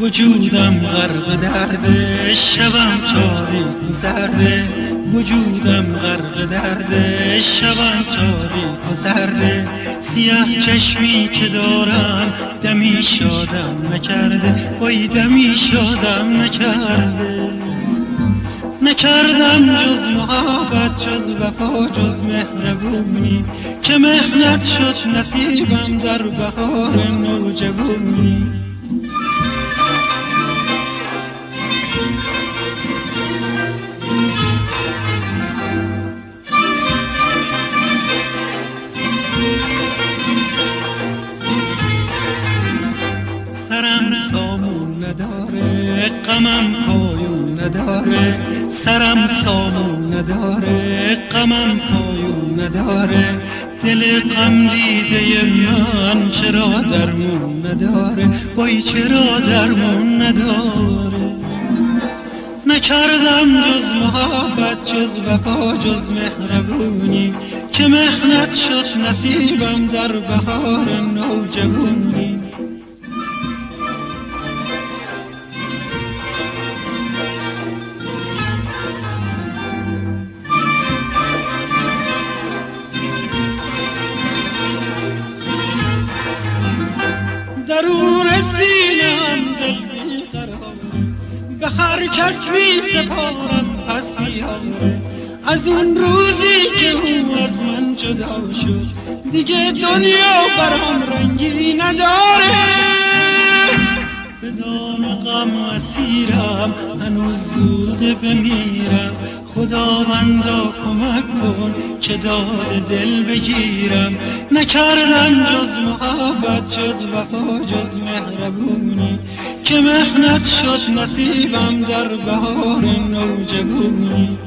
وجودم غرق درده، شبم تاریک و سرده. وجودم غرق درده، شبم تاریک و سرده. سیاه چشمی که دارم دمی شادم نکرده، وای دمی شادم نکرده. نکردم جز محبت، جز وفا، جز مهربونی، که محنت شد نصیبم در بهار نوجوانی. سرم سامون نداره، غمم پایون نداره. سرم سامون نداره، غمم پایون نداره. دل غم دیده من چرا درمون نداره، وای چرا درمون نداره. نکردم جز محبت، جز وفا، جز مهربونی، که محنت شد نصیبم در بهار نوجوانی. درون سینه‌ام دل بی‌قراره، به هر کس می‌سپارم پس میاره. از اون روزی که او از من جدا شد، دیگه دنیا برام رنگی نداره. به دام غم اسیرم، هنوز زوده بمیرم. خداوندا کمک کن که داد دل بگیرم. نکردم جز محبت، جز وفا، جز مهربونی، که محنت شد نصیبم در بهار نوجوانی.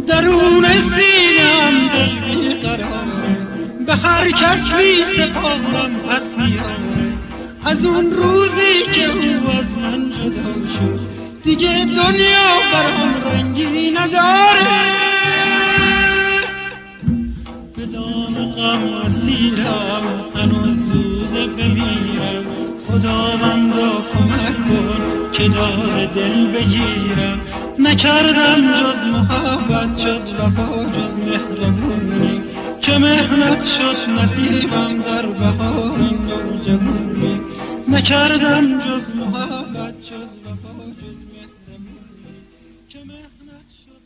درون سینه‌ام دل بی‌قراره، به هر کس می‌سپارم پس میاره. از اون روزی که او از من جدا شد، دیگه دنیا برام رنگی نداره. به دام غم اسیرم، هنوز زوده بمیرم. خداوندا کمک کن که داد دل بگیرم. نکردم جز محبت، جز وفا، جز مهربونی، که محنت شد نصیبم در بهار نوجوانی. نکردم جز محبت، جز وفا، جز مهربونی، که محنت شد